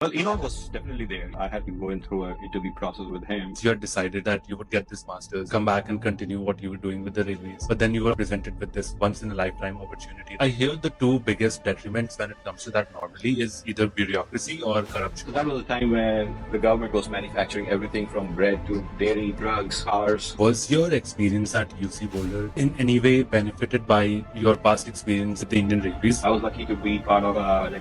Well, Elon was definitely there. I had to go in through an interview process with him. You had decided that you would get this master's, come back and continue what you were doing with the railways. But then you were presented with this once in a lifetime opportunity. I hear the two biggest detriments when it comes to that normally is either bureaucracy or corruption. So that was a time when the government was manufacturing everything from bread to dairy, drugs, cars. Was your experience at UC Boulder in any way benefited by your past experience with the Indian Railways? I was lucky to be part of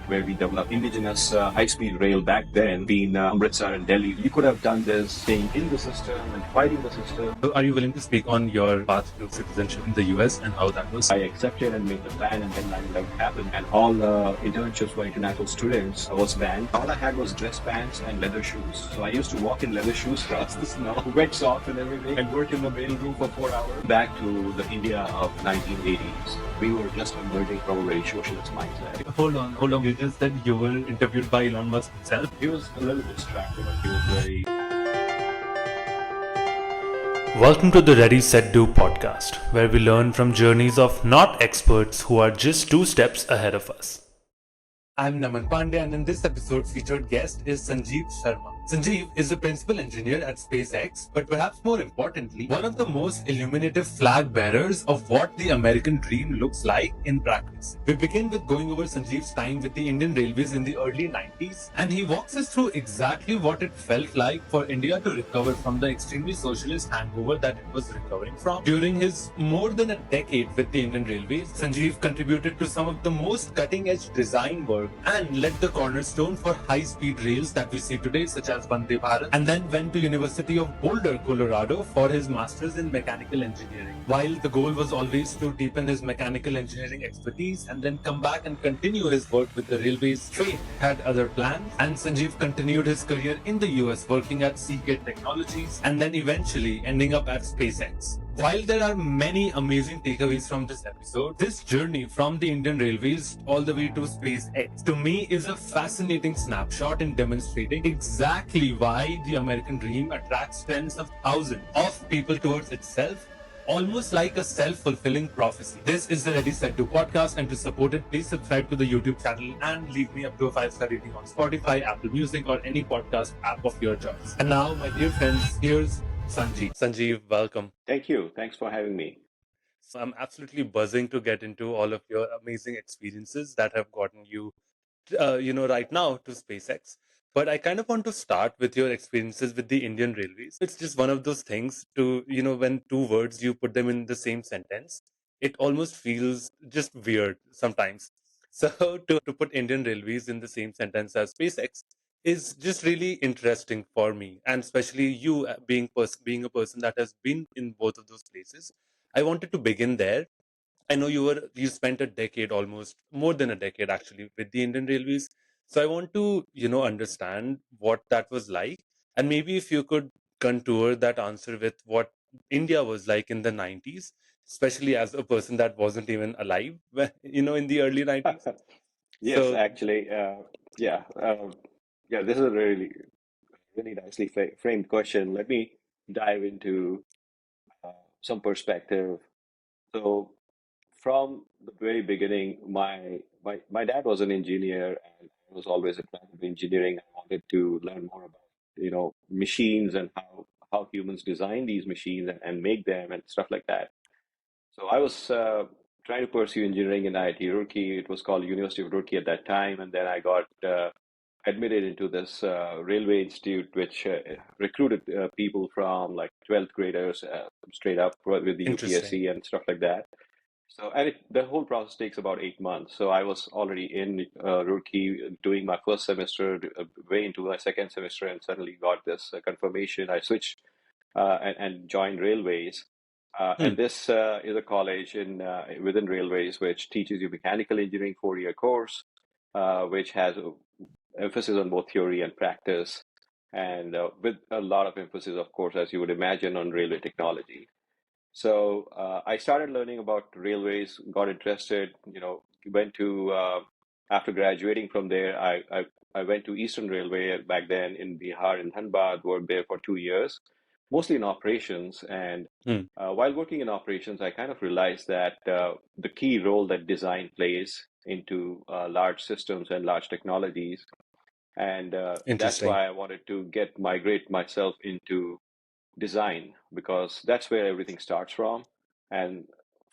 where we developed indigenous high-speed rail back then, being Amritsar and Delhi. You could have done this staying in the system and fighting the system. So are you willing to speak on your path to citizenship in the US and how that was? I accepted and made the plan, and then 9/11 happened, and all internships for international students was banned. All I had was dress pants and leather shoes. So I used to walk in leather shoes across the snow, wet socks and everything, and work in the mail room for 4 hours. Back to the India of 1980s. We were just emerging from a very socialist mindset. Hold on. You just said you were interviewed by Elon Musk himself. He was a little distracted, but he was very... Welcome to the Ready Set Do podcast, where we learn from journeys of not experts who are just 2 steps ahead of us. I'm Naman Pandey, and in this episode, featured guest is Sanjeev Sharma. Sanjeev is a principal engineer at SpaceX, but perhaps more importantly, one of the most illuminative flag bearers of what the American dream looks like in practice. We begin with going over Sanjeev's time with the Indian Railways in the early 90s, and he walks us through exactly what it felt like for India to recover from the extremely socialist hangover that it was recovering from. During his more than a decade with the Indian Railways, Sanjeev contributed to some of the most cutting-edge design work and led the cornerstone for high-speed rails that we see today, such as vandebharat, and then went to University of Boulder, Colorado for his master's in mechanical engineering. While the goal was always to deepen his mechanical engineering expertise and then come back and continue his work with the railways, fate had other plans, and Sanjeev continued his career in the US working at Seagate Technologies and then eventually ending up at SpaceX. While there are many amazing takeaways from this episode, this journey from the Indian Railways all the way to SpaceX to me is a fascinating snapshot in demonstrating exactly why the American dream attracts tens of thousands of people towards itself, almost like a self-fulfilling prophecy. This is the Ready Set Do podcast, and to support it, please subscribe to the YouTube channel and leave me up to a 5-star rating on Spotify, Apple Music, or any podcast app of your choice. And now, my dear friends, here's Sanjeev. Sanjeev, welcome. Thank you. Thanks for having me. So I'm absolutely buzzing to get into all of your amazing experiences that have gotten you, right now to SpaceX. But I kind of want to start with your experiences with the Indian Railways. It's just one of those things to, when two words you put them in the same sentence, it almost feels just weird sometimes. So to put Indian Railways in the same sentence as SpaceX is just really interesting for me, and especially you being a person that has been in both of those places. I wanted to begin there. I know you spent a decade, almost more than a decade actually, with the Indian Railways. So I want to understand what that was like, and maybe if you could contour that answer with what India was like in the 90s, especially as a person that wasn't even alive in the early 90s. Yes, So actually, yeah, this is a really, really nicely framed question. Let me dive into some perspective. So, from the very beginning, my dad was an engineer, and I was always attracted to engineering. I wanted to learn more about, machines and how humans design these machines and make them and stuff like that. So I was trying to pursue engineering in IIT Roorkee. It was called University of Roorkee at that time, and then I got admitted into this railway institute, which recruited people from like 12th graders straight up with the interesting. UPSC and stuff like that. So, and the whole process takes about 8 months. So I was already in Roorkee doing my first semester, way into my second semester, and suddenly got this confirmation. I switched and joined Railways. Hmm. And this is a college in within Railways, which teaches you mechanical engineering 4-year course, which has emphasis on both theory and practice, and with a lot of emphasis, of course, as you would imagine, on railway technology. So I started learning about railways, got interested, went to, after graduating from there, I went to Eastern Railway back then in Bihar, in Dhanbad, worked there for 2 years, mostly in operations. And Hmm. while working in operations, I kind of realized that the key role that design plays into large systems and large technologies, And that's Interesting. why I wanted to migrate myself into design, because that's where everything starts from. And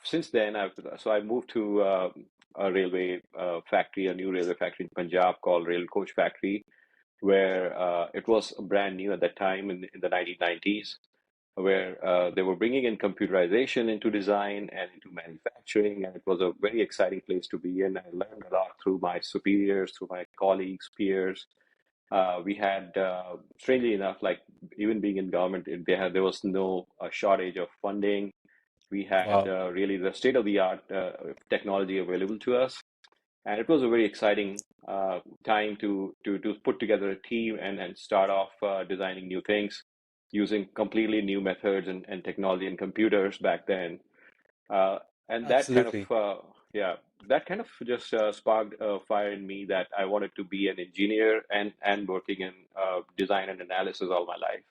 since then, I moved to a railway factory, a new railway factory in Punjab called Rail Coach Factory, where it was brand new at that time in the 1990s, where they were bringing in computerization into design and into manufacturing, and it was a very exciting place to be in. I learned a lot through my superiors, through my colleagues, peers. We had, strangely enough, like even being in government, there was no shortage of funding. We had Wow. really the state of the art technology available to us, and it was a very exciting time to put together a team and start off designing new things using completely new methods and technology and computers back then. Uh, and that kind of Absolutely. yeah, that kind of just sparked a fire in me that I wanted to be an engineer and working in design and analysis all my life.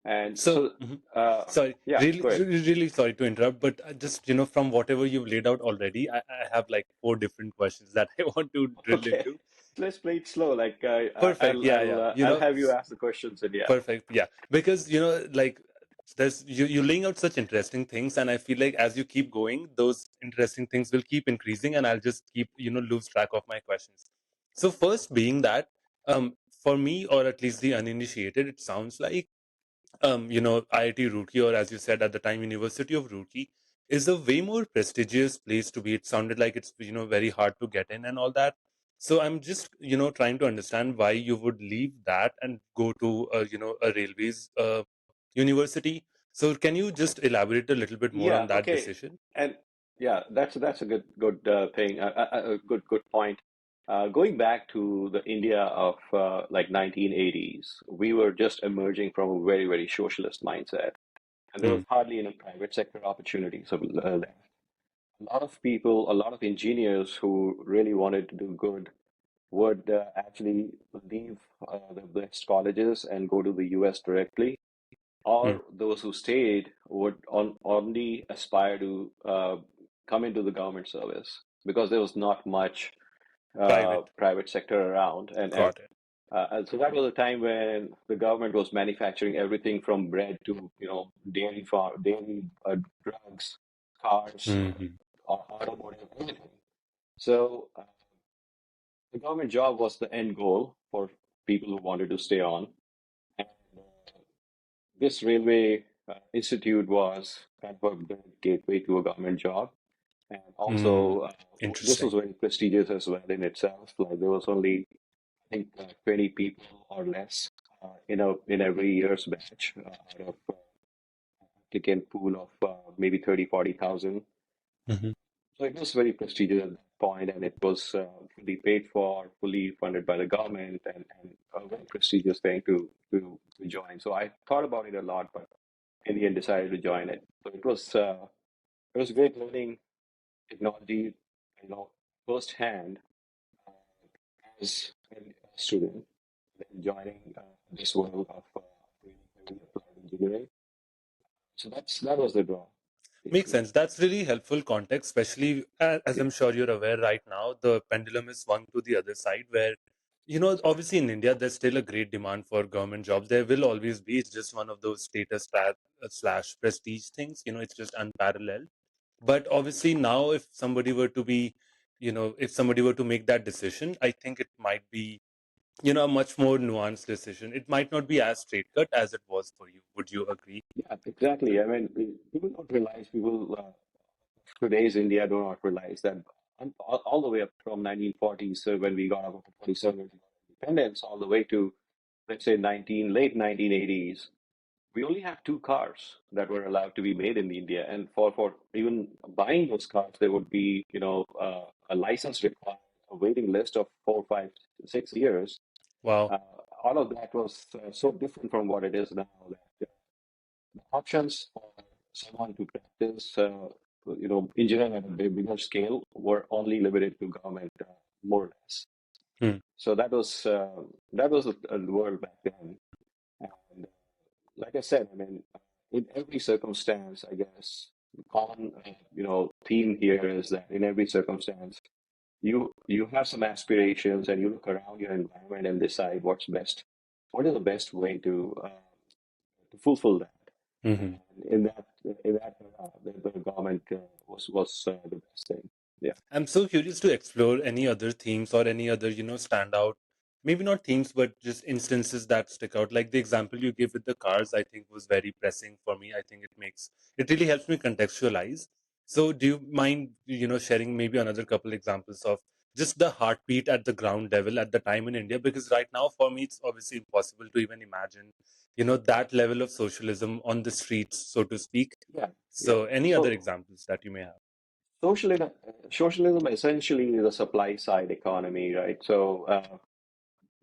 And So, so sorry, yeah, really, go ahead. really sorry to interrupt, but just, from whatever you've laid out already, I have like four different questions that I want to drill Okay, into. let's play it slow. Like Perfect. Yeah, yeah. I'll have you ask the questions, and yeah. Perfect. Yeah. Because, like there's you're laying out such interesting things, and I feel like as you keep going, those interesting things will keep increasing, and I'll just keep, lose track of my questions. So first being that, for me, or at least the uninitiated, it sounds like IIT Roorkee, or as you said at the time, University of Roorkee, is a way more prestigious place to be. It sounded like it's very hard to get in and all that. So I'm just trying to understand why you would leave that and go to a railways university. So can you just elaborate a little bit more Yeah, on that okay. decision? And yeah, that's a good thing, a good point. Going back to the India of like 1980s, we were just emerging from a very socialist mindset, and there was Mm, hardly any private sector opportunities. So a lot of people, a lot of engineers who really wanted to do good would actually leave the best colleges and go to the US directly, mm. or those who stayed would only aspire to come into the government service because there was not much Private. private sector around, Got it. and so that was a time when the government was manufacturing everything from bread to dairy drugs, cars, Hmm. automotive, everything. So the government job was the end goal for people who wanted to stay on. And this railway institute was kind of a gateway to a government job. And Mm. also, this was Interesting. very prestigious as well in itself. Like there was only, I think, 20 people or less in every year's batch out of applicant pool of maybe 30, 40,000. Hmm. So it was very prestigious at that point, and it was fully paid for, fully funded by the government, and a very prestigious thing to join. So I thought about it a lot, but in the end decided to join it. So it was great learning technology, firsthand uh, as a student, then joining this world of really heavy applied engineering. So that was the draw, Makes basically. sense. That's really helpful context, especially as I'm sure you're aware right now, the pendulum is swung to the other side where, obviously in India, there's still a great demand for government jobs. There will always be. It's just one of those slash prestige things. It's just unparalleled. But obviously now, if somebody were to be, if somebody were to make that decision, I think it might be, a much more nuanced decision. It might not be as straight cut as it was for you. Would you agree? Yeah, exactly. I mean, people don't realize, people today's India do not realize that all the way up from 1940s, so when we got our 47 independence, all the way to let's say late 1980s, we only have two cars that were allowed to be made in India, and for even buying those cars, there would be a license required, a waiting list of 4, 5, 6 years. Wow. Uh, all of that was so different from what it is now. That the options for someone to practice, engineering at a bigger scale were only limited to government, more or less. Hmm. So that was the world back then. And like I said, I mean, in every circumstance, I guess the common, theme here is that in every circumstance, you have some aspirations and you look around your environment and decide what's best. What is the best way to fulfill that? Hmm. And in that the government was the best thing. Yeah. I'm so curious to explore any other themes or any other, standout, maybe not themes, but just instances that stick out. Like the example you gave with the cars, I think was very pressing for me. I think it really helps me contextualize. So do you mind, sharing maybe another couple examples of just the heartbeat at the ground level at the time in India? Because right now, for me, it's obviously impossible to even imagine, that level of socialism on the streets, so to speak. Yeah. Yeah. So any other So examples that you may have? socialism essentially is a supply side economy, right? So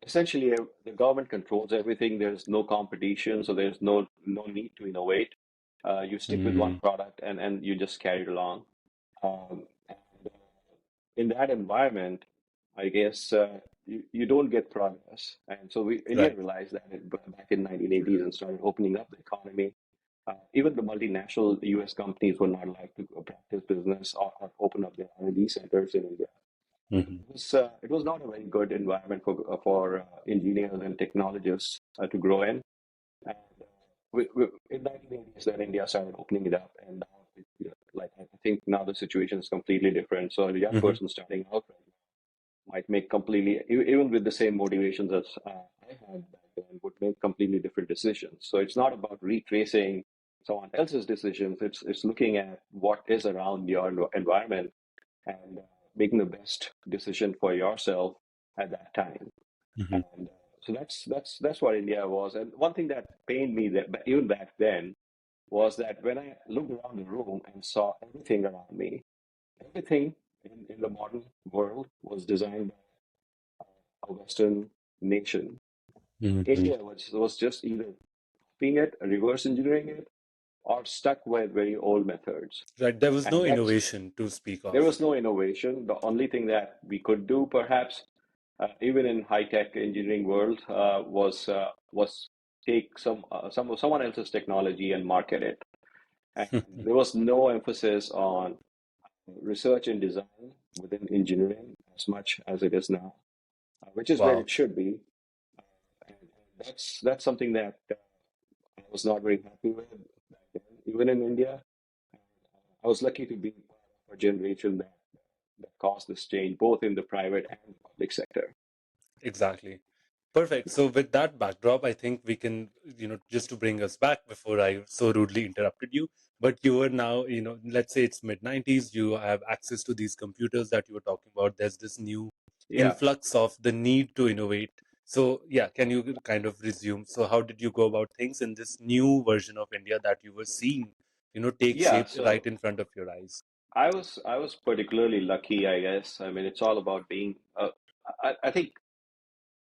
essentially, the government controls everything. There's no competition, so there's no need to innovate. You stick with one Mm, product and you just carry it along. And in that environment, I guess you don't get progress. And so India right. realized that back in 1980s and started opening up the economy. Even the multinational US companies were not allowed to practice business or open up their R&D centers in India. Mhm. It was not a very good environment for engineers and technologists to grow in. And in 1980s, then India started opening it up, and now, like I think now the situation is completely different. So a young Mhm. person starting out right now might make completely, even with the same motivations as I had back then, would make completely different decisions. So it's not about retracing someone else's decisions. It's looking at what is around your environment and making the best decision for yourself at that time. Mhm. And so that's what India was. And one thing that pained me that even back then was that when I looked around the room and saw everything around me, everything in the modern world was designed by a Western nation. Mhm. India was just either copying it, reverse engineering it, or stuck with very old methods. Right. There was no And that's innovation to speak there of. was no innovation. The only thing that we could do, perhaps, even in high-tech engineering world, was take someone else's technology and market it. And there was no emphasis on research and design within engineering as much as it is now, which is where Wow. it should be. And that's something that I was not very happy with back then, even in India. And I was lucky to be part of a generation that caused this change, both in the private and the public sector. Exactly. Perfect. So with that backdrop, I think we can, just to bring us back before I so rudely interrupted you, but you are now, let's say it's mid 90s, you have access to these computers that you were talking about. There's this new Yeah, influx of the need to innovate. So yeah, can you kind of resume? So how did you go about things in this new version of India that you were seeing, take yeah. shape right So in front of your eyes? I was particularly lucky, I guess. I mean, it's all about being. I think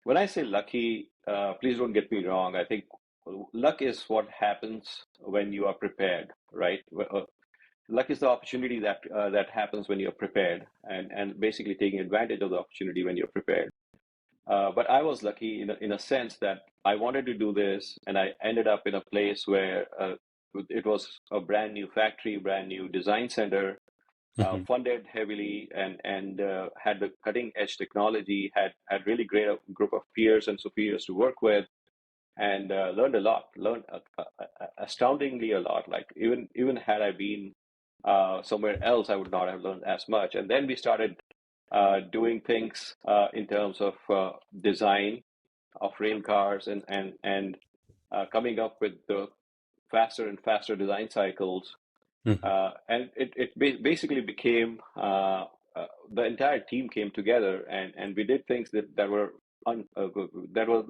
when I say lucky, please don't get me wrong. I think luck is what happens when you are prepared, right? Luck is the opportunity that happens when you're prepared, and basically taking advantage of the opportunity when you're prepared. But I was lucky in a sense that I wanted to do this, and I ended up in a place where it was a brand new factory, brand new design center, Hmm. funded heavily, and had the cutting edge technology, had really great group of peers and superiors to work with, and learned a lot, learned astoundingly a lot. Like even had I been somewhere else, I would not have learned as much. And then we started doing things in terms of design of rail cars and coming up with the faster and faster design cycles. Hmm. And it basically became the entire team came together, and we did things that were that was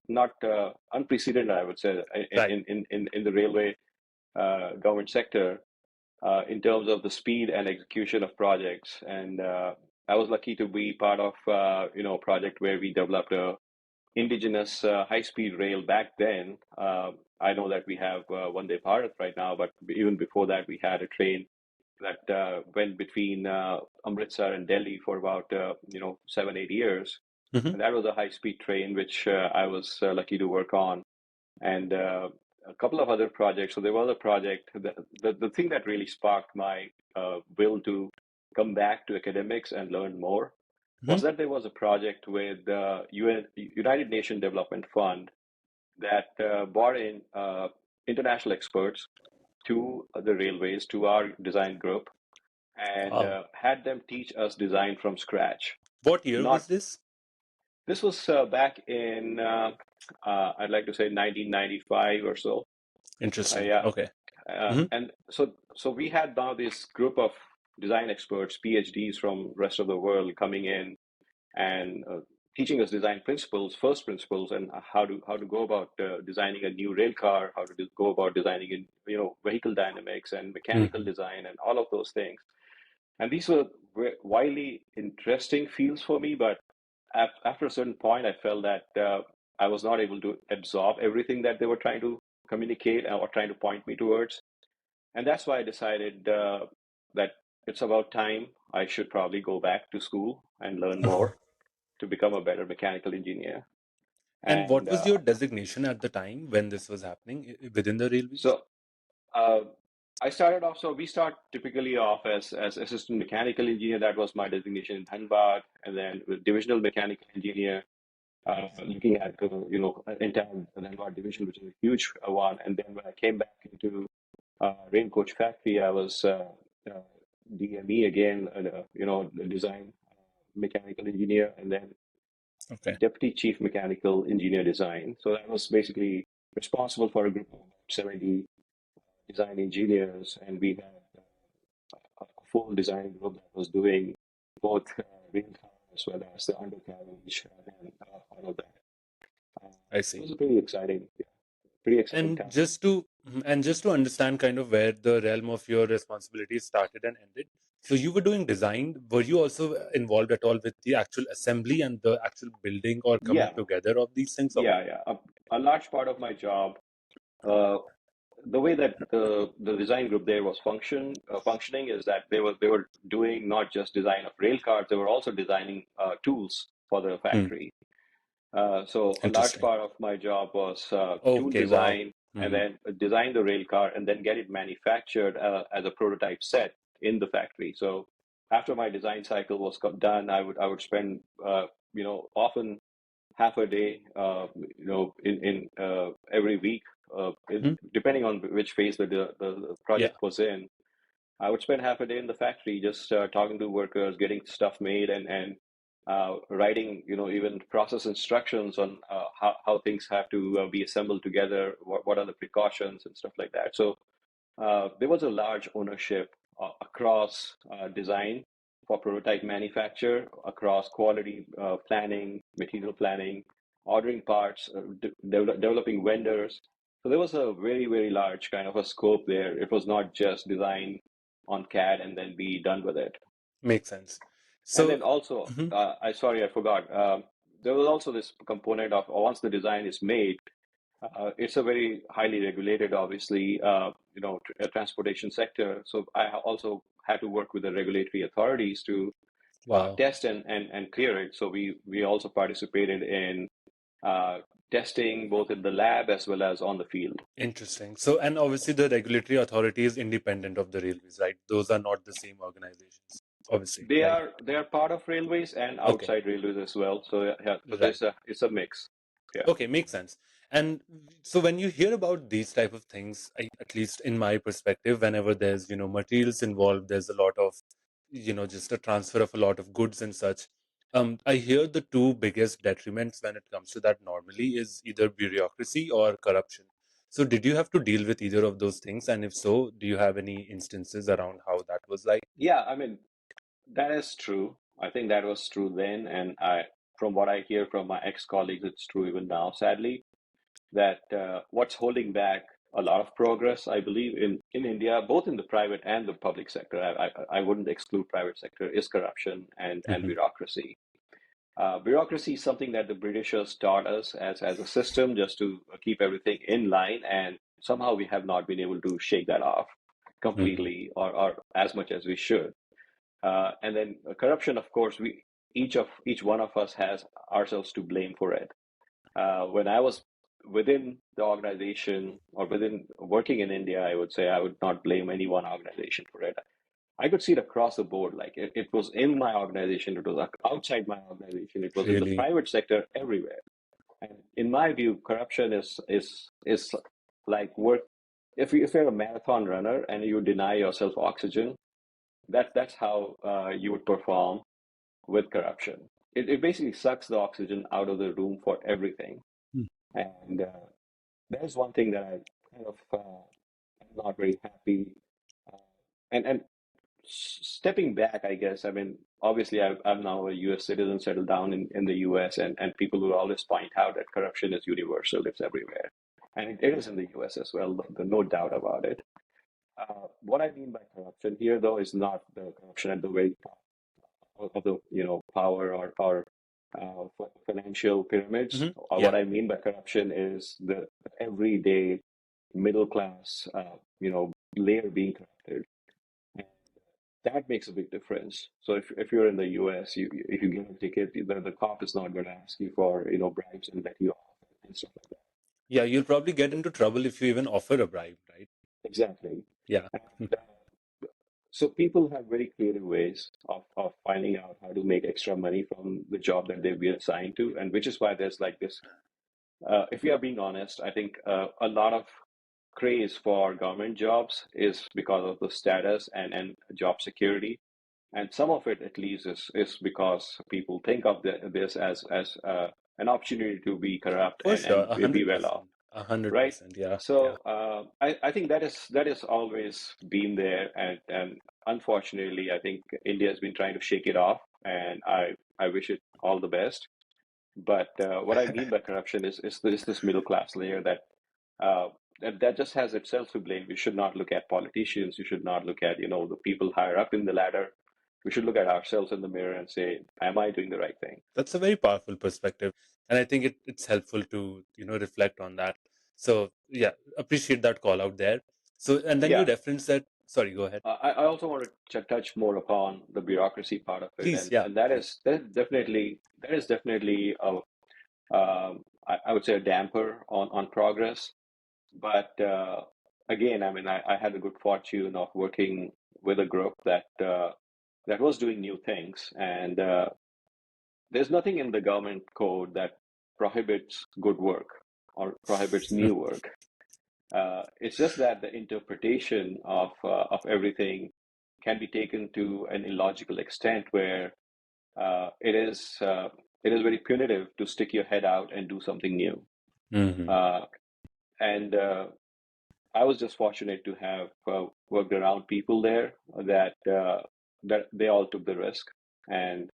not unprecedented, I would say, Right. in the railway government sector in terms of the speed and execution of projects. And I was lucky to be part of a project where we developed a indigenous high-speed rail back then. I know that we have vandebharat right now, but even before that, we had a train that went between Amritsar and Delhi for about 7-8 years, Hmm. and that was a high-speed train which I was lucky to work on, and a couple of other projects. So there was a project. The thing that really sparked my will to come back to academics and learn more was that there was a project with the United Nations Development Fund that brought in international experts to the railways, to our design group, and Wow. had them teach us design from scratch. What year was Not this? This was back in I'd like to say 1995 or so. Interesting. Yeah, Okay. Hmm. and so we had now this group of design experts, PhDs from rest of the world coming in and teaching us design principles, first principles, and how to go about designing a new rail car, how to go about designing in vehicle dynamics and mechanical Hmm. design and all of those things. And these were widely interesting fields for me, but after a certain point, I felt that I was not able to absorb everything that they were trying to communicate or trying to point me towards. And that's why I decided that it's about time I should probably go back to school and learn more to become a better mechanical engineer. And what And was your designation at the time when this was happening within the railways? so uh, I started off, so we start typically off as assistant mechanical engineer. That was my designation in Dhanbad, and then with divisional mechanical engineer, looking at entire Dhanbad division, which is a huge one. And then when I came back into rain coach factory, I was uh, DME again, the design mechanical engineer, and then Okay. deputy chief mechanical engineer design. So I was basically responsible for a group of 70 design engineers, and we had a full design group that was doing both rail car as well as the undercarriage and all of that. I It see. was a pretty exciting, yeah, pretty exciting And time. just to understand kind of where the realm of your responsibilities started and ended. So you were doing design. Were you also involved at all with the actual assembly and the actual building or coming Yeah, together of these things? Or what? yeah. A large part of my job, uh, the way that the design group there was functioning is that they were doing not just design of rail cars, they were also designing tools for the Hmm. factory. So a large Interesting. part of my job was tool Okay. Wow. design and Hmm. then design the rail car and then get it manufactured as a prototype set in the factory. So after my design cycle was done, I would spend often half a day in every week Hmm. depending on which phase the Yeah. project was in. I would spend half a day in the factory just talking to workers, getting stuff made, and writing, even process instructions on how things have to be assembled together, what are the precautions and stuff like that. So there was a large ownership across design for prototype manufacture, across quality planning, material planning, ordering parts, developing vendors. So there was a very, very large kind of a scope there. It was not just design on CAD and then be done with it. Makes sense. And So. then also, Mhm. I forgot. There was also this component of once the design is made, it's a very highly regulated, obviously, transportation sector. So I also had to work with the regulatory authorities to Wow. test and clear it. So we also participated in uh, testing both in the lab as well as on the field. Interesting. So, and obviously the regulatory authority is independent of the railways, right? Those are not the same organizations, obviously, They right? are they are part of railways and Okay, outside railways as well. So yeah, so right. it's a mix. Yeah. Okay, makes sense. And so when you hear about these type of things, at least in my perspective, whenever there's, materials involved, there's a lot of, just a transfer of a lot of goods and such. I hear the two biggest detriments when it comes to that normally is either bureaucracy or corruption. So did you have to deal with either of those things? And if so, do you have any instances around how that was like? Yeah, I mean, that is true. I think that was true then, and from what I hear from my ex-colleagues, it's true even now, sadly, that what's holding back a lot of progress, I believe, in India, both in the private and the public sector, I wouldn't exclude private sector, is corruption and Hmm. bureaucracy. Bureaucracy is something that the Britishers taught us as a system just to keep everything in line, and somehow we have not been able to shake that off Hmm. completely or as much as we should. And then corruption, of course, we each one of us has ourselves to blame for it. When I was within the organization or within working in India, I would say I would not blame any one organization for it. I could see it across the board. Like it was in my organization, it was outside my organization, it was in the Really? private sector, everywhere. And in my view, corruption is like work. If you're a marathon runner and you deny yourself oxygen, that's how you would perform with corruption. It basically sucks the oxygen out of the room for everything. Hmm. And there's one thing that I kind of am not very happy. Uh, and stepping back, I guess, I mean, obviously, I'm now a US citizen settled down in the US, and people will always point out that corruption is universal, it's everywhere. And it is in the US as well, no doubt about it. What I mean by corruption here, though, is not the corruption at the very top of the power or financial pyramids. Yeah. What I mean by corruption is the everyday middle class, layer being corrupted. And that makes a big difference. So if you're in the US, if you get a ticket, the cop is not going to ask you for bribes and let you off and stuff like that. Yeah, you'll probably get into trouble if you even offer a bribe, right? Exactly. Yeah. And so people have very creative ways of finding out how to make extra money from the job that they've been assigned to, and which is why there's like this. If we are being honest, I think a lot of craze for government jobs is because of the status and job security. And some of it, at least, is because people think of this as an opportunity to be corrupt For sure, and be well off, a hundred right? percent. Yeah, yeah. So I think that is always been there, and unfortunately, I think India has been trying to shake it off, and I wish it all the best. But what I mean by corruption is this middle class layer uh, that just has itself to blame. We should not look at politicians. We should not look at the people higher up in the ladder. We should look at ourselves in the mirror and say, "Am I doing the right thing?" That's a very powerful perspective, and I think it's helpful to reflect on that. So yeah, appreciate that call out there. So and then you Yeah. reference that. Sorry, go ahead. I also want to touch more upon the bureaucracy part of it, Please, and yeah, and that please. is that is definitely a I would say a damper on progress. But again, I mean, I had the good fortune of working with a group that was doing new things, and there's nothing in the government code that prohibits good work or prohibits new work. It's just that the interpretation of everything can be taken to an illogical extent where it is very punitive to stick your head out and do something new. Hmm. Uh, and I was just fortunate to have worked around people there that they all took the risk, and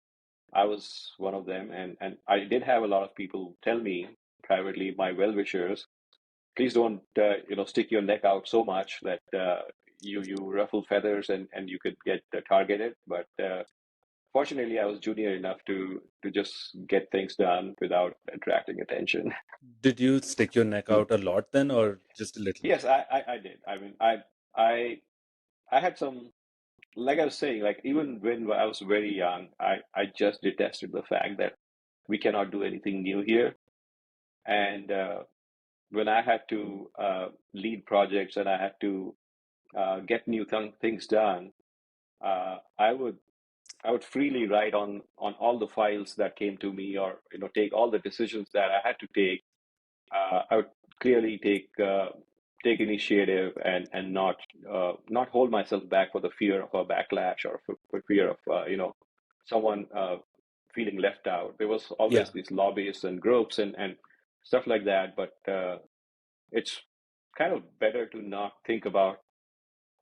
I was one of them. And I did have a lot of people tell me privately, my well-wishers, please don't stick your neck out so much that you ruffle feathers and you could get targeted. But fortunately, I was junior enough to just get things done without attracting attention. Did you stick your neck out a lot then, or just a little? Yes, I did. I mean, I I had some, like I was saying, like even when I was very young, I just detested the fact that we cannot do anything new here. And when I had to lead projects and I had to get new things done, I would freely write on all the files that came to me, or take all the decisions that I had to take. I would clearly take initiative and not hold myself back for the fear of a backlash or for fear of someone feeling left out. There was Yeah. always these lobbyists and groups and stuff like that, but it's kind of better to not think about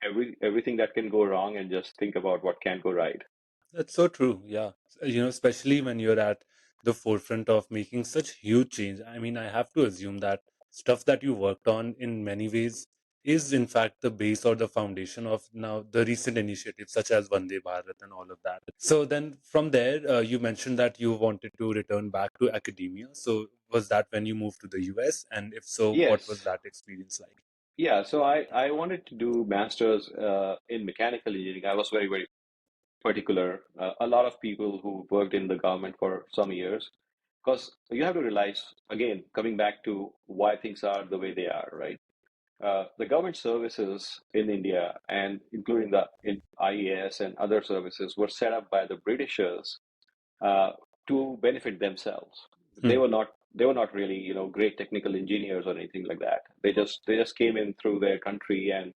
everything that can go wrong and just think about what can go right. That's so true. Yeah. Especially when you're at the forefront of making such huge change. I mean, I have to assume that stuff that you worked on in many ways is in fact the base or the foundation of now the recent initiatives such as Vande Bharat and all of that. So then from there, you mentioned that you wanted to return back to academia. So was that when you moved to the US? And if so, what was Yes. that experience like? Yeah, so I wanted to do masters in mechanical engineering. I was very, very particular. A lot of people who worked in the government for some years, because you have to realize, again, coming back to why things are the way they are, right? the government services in India, and including the in IAS and other services, were set up by the Britishers uh, to benefit themselves. Hmm. They were not really great technical engineers or anything like that. They just came in through their country, and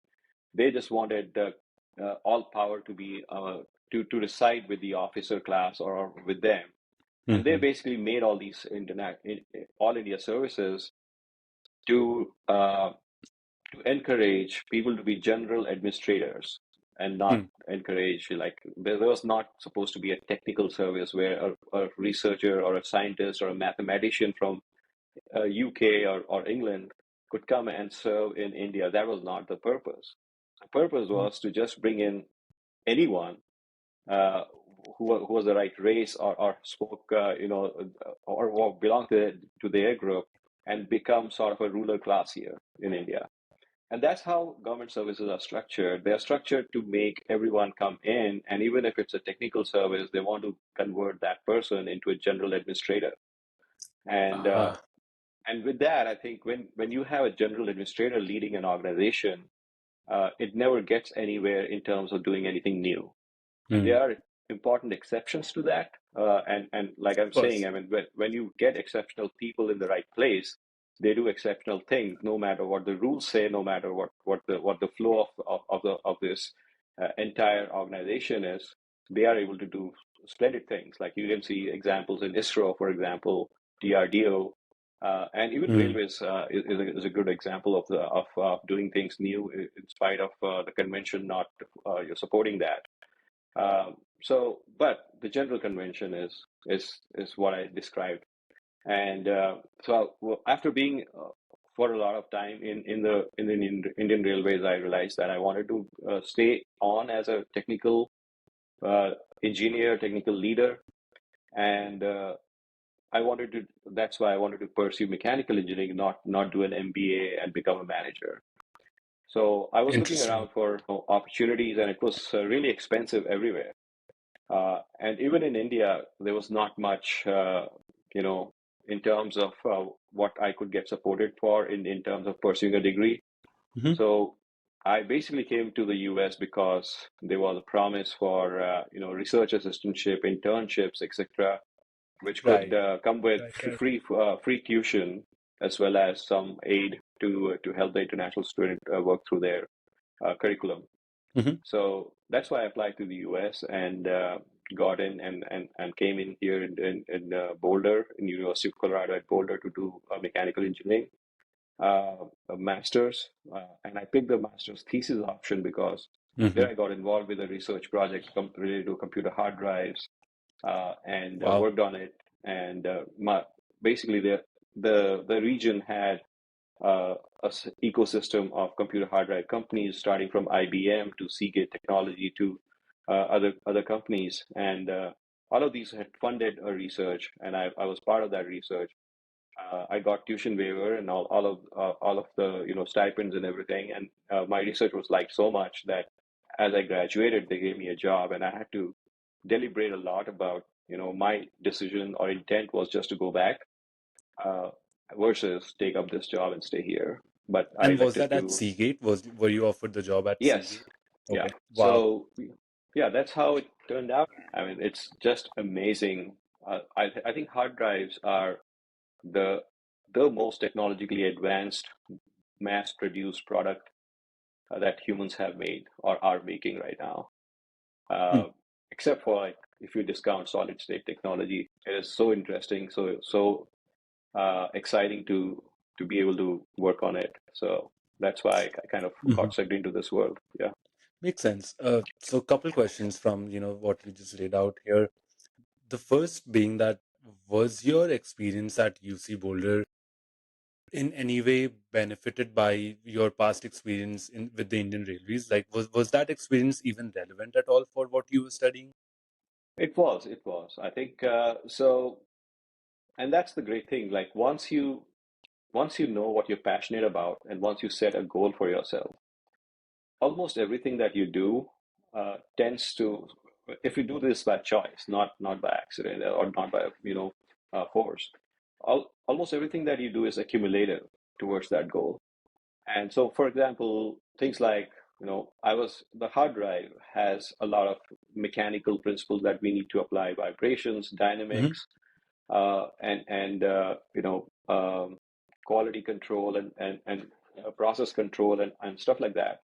they just wanted all power to be to reside with the officer class or with them, and they Hmm. basically made all these all India services to to encourage people to be general administrators and not Hmm. encourage, like, there was not supposed to be a technical service where a researcher or a scientist or a mathematician from UK or England could come and serve in India. That was not the purpose. The purpose was to just bring in anyone uh, who was the right race or spoke, or belonged to their group, and become sort of a ruler class here in India. And that's how government services are structured. They're structured to make everyone come in, and even if it's a technical service, they want to convert that person into a general administrator. And Ah. and with that, I think when you have a general administrator leading an organization, it never gets anywhere in terms of doing anything new. Hmm. There are important exceptions to that, and like I'm Of saying, course. I mean, when you get exceptional people in the right place, they do exceptional things, no matter what the rules say, no matter what the flow of this entire organization is. They are able to do splendid things. Like you can see examples in ISRO, for example, DRDO, and even Hmm. railways is a good example of doing things new in spite of the convention not you're supporting that. But the general convention is what I described, and well, after being for a lot of time in the Indian Railways, I realized that I wanted to stay on as a technical uh, engineer, technical leader, and I wanted to. That's why I wanted to pursue mechanical engineering, not do an MBA and become a manager. So I was looking Interesting. around for opportunities, and it was really expensive everywhere. And even in India, there was not much, in terms of what I could get supported for in terms of pursuing a degree. Hmm. So I basically came to the US because there was a promise for, research assistantship, internships, etc., which could Right. come with Right. Right. free tuition as well as some aid to help the international student work through their curriculum. Hmm. So that's why I applied to the US and got in and came in here in Boulder, in University of Colorado at Boulder to do mechanical engineering, a master's. And I picked the master's thesis option because there Hmm. I got involved with a research project related to computer hard drives and Wow. worked on it. And basically the region had ecosystem of computer hard drive companies, starting from IBM to Seagate Technology to other companies, and all of these had funded a research, and I was part of that research. I got tuition waiver and all of the stipends and everything, and my research was liked so much that as I graduated, they gave me a job, and I had to deliberate a lot about my decision or intent was just to go back uh, versus take up this job and stay here. But I And was elected that at to, Seagate? Were you offered the job at yes, Seagate? yeah. Okay. Wow. So, yeah, that's how it turned out. I mean, it's just amazing. I think hard drives are the the most technologically advanced mass-produced product that humans have made or are making right now. Hmm. Uh, except for, like, if you discount solid state technology, it is so interesting, exciting to be able to work on it. So that's why I kind of Hmm. got sucked into this world. Yeah, Makes sense. So, a couple questions from what you just laid out here. The first being that, was your experience at UC Boulder in any way benefited by your past experience in with the Indian Railways? Like, was that experience even relevant at all for what you were studying? it was. It was. I think so, and that's the great thing. Like once you know what you're passionate about, and once you set a goal for yourself, almost everything that you do tends to, if you do this by choice, not by accident or not by force, almost everything that you do is accumulative towards that goal. And so, for example, things like, the hard drive has a lot of mechanical principles that we need to apply: vibrations, Hmm. dynamics, and quality control and process control and stuff like that.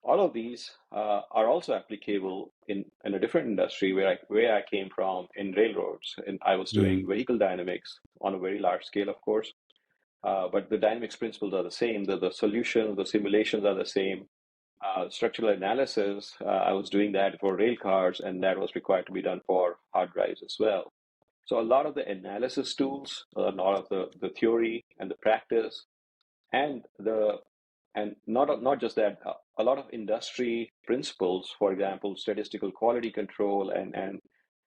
All of these are also applicable in a different industry where I came from in railroads, and I was doing Mm. vehicle dynamics on a very large scale, of course. But the dynamics principles are the same. The solutions, the simulations are the same. Structural analysis, I was doing that for rail cars, and that was required to be done for hard drives as well. So a lot of the analysis tools, a lot of the theory and the practice, and the and not just that, a lot of industry principles, for example, statistical quality control and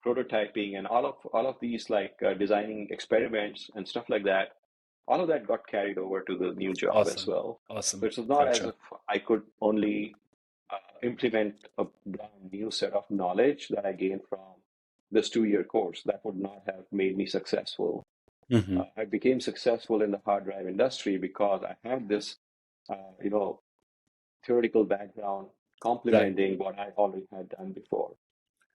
prototyping and all of these, like designing experiments and stuff like that, all of that got carried over to the new job as Awesome. well. So Awesome. it's not as Gotcha. if I could only implement a brand new set of knowledge that I gained from this 2-year course. That would not have made me successful. Hmm. I became successful in the hard drive industry because I had this, theoretical background Right. complementing what I already had done before.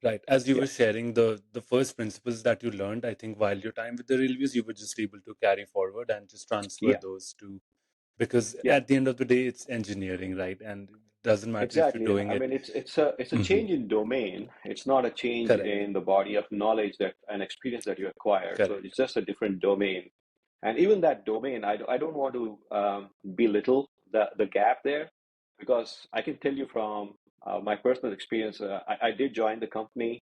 Right. As you Yeah, were sharing the first principles that you learned, I think while your time with the railways, you were just able to carry forward and just transfer yeah, those to, because yeah. at the end of the day, it's engineering, right? And it doesn't matter if you're Exactly. doing I it. mean, it's a Hmm. change in domain. It's not a change Correct. in the body of knowledge that and experience that you acquired. So Correct. it's just a different domain. And even that domain, I don't want to belittle the gap there, because I can tell you from my personal experience, I did join the company,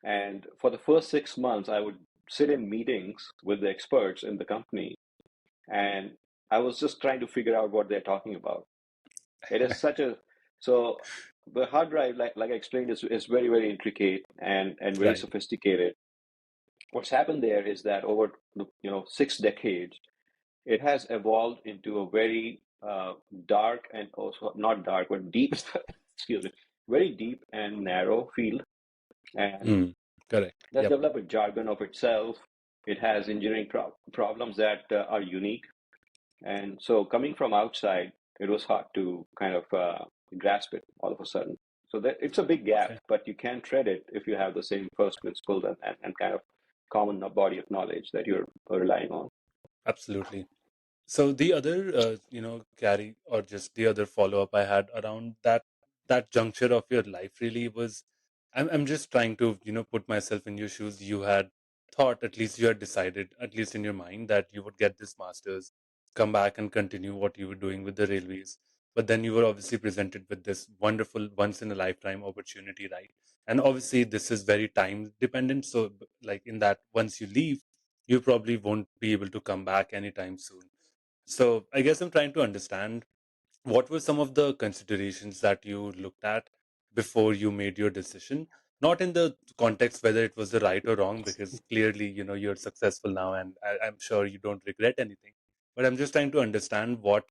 and for the first 6 months, I would sit in meetings with the experts in the company, and I was just trying to figure out what they're talking about. It is such a so the hard drive, like I explained, is very, very intricate and very Right. sophisticated. What's happened there is that over 6 decades, it has evolved into a very dark, and also not dark but deep, excuse me, very deep and narrow field, and Mm. Correct. that's Yep. developed a jargon of itself. It has engineering problems that are unique. And so coming from outside, it was hard to kind of grasp it all of a sudden. So that it's a big gap, Okay. but you can tread it if you have the same first principles and kind of common body of knowledge that you're relying on. Absolutely. So the other, carry or just the other follow up I had around that juncture of your life really was, I'm just trying to put myself in your shoes. You had thought, at least you had decided, at least in your mind, that you would get this master's, come back and continue what you were doing with the railways. But then you were obviously presented with this wonderful once in a lifetime opportunity, right? And obviously this is very time dependent. So like in that, once you leave, you probably won't be able to come back anytime soon. So I guess I'm trying to understand what were some of the considerations that you looked at before you made your decision? Not in the context whether it was the right or wrong, because clearly, you're successful now and I'm sure you don't regret anything. But I'm just trying to understand what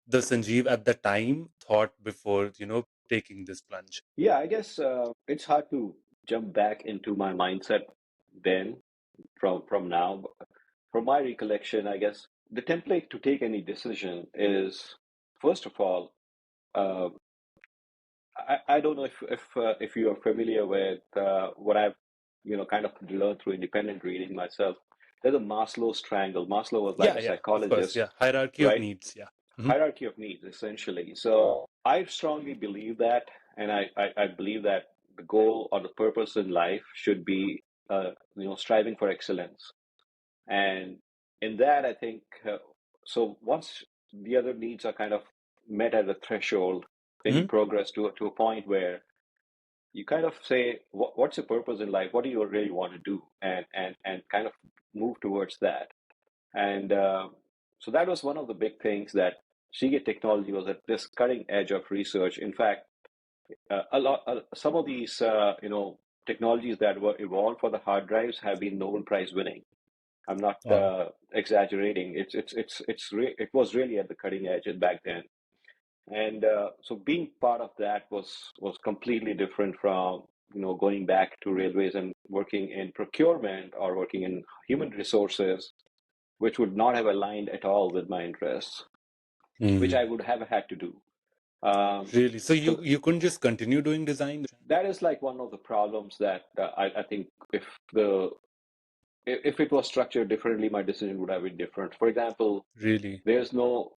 the Sanjeev at the time thought before, taking this plunge. Yeah, I guess it's hard to jump back into my mindset then from now. From my recollection, I guess the template to take any decision is, first of all, uh, I don't know if you are familiar with what I've kind of learned through independent reading myself. There's a Maslow's triangle. Maslow was like Yeah, a yeah, of course. psychologist, Yeah. Hierarchy of right? needs. Yeah. Hmm. Hierarchy of needs, essentially. So I strongly believe that, and I believe that the goal or the purpose in life should be striving for excellence. And in that, I think, so once the other needs are kind of met at a threshold, then you Hmm. progress to a point where you kind of say, what's your purpose in life? What do you really want to do? And kind of move towards that. And so that was one of the big things, that Seagate technology was at this cutting edge of research. In fact, some of these, technologies that were evolved for the hard drives have been Nobel Prize winning. I'm not Wow. exaggerating. It was really at the cutting edge back then. And so being part of that was completely different from going back to railways and working in procurement or working in human resources, which would not have aligned at all with my interests. which Mm. I would have had to do. Um, Really? So so you couldn't just continue doing design? that is like one of the problems that I think the if it was structured differently, my decision would have been different. For example, Really? there's no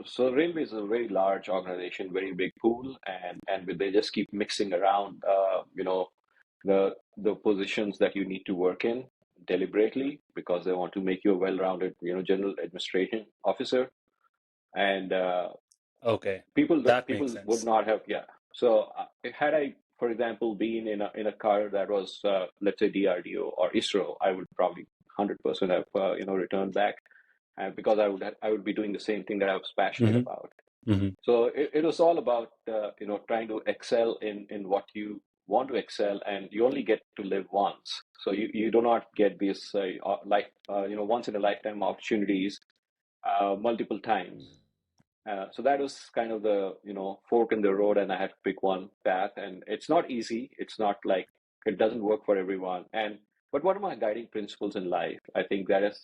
so railway is a very large organization, very big pool, and they just keep mixing around, the positions that you need to work in deliberately because they want to make you a well-rounded, general administration officer, and Okay. people That makes people would sense. not have, yeah. So had I, for example, been in a car that was, let's say, DRDO or ISRO, I would probably 100% have returned back, because I would be doing the same thing that I was passionate Mm-hmm. about. Mm-hmm. So it was all about trying to excel in what you want to excel, and you only get to live once. So you do not get these once in a lifetime opportunities multiple times. So that was kind of the fork in the road, and I had to pick one path, and it's not easy. It's not like it doesn't work for everyone. But what are my guiding principles in life? I think that is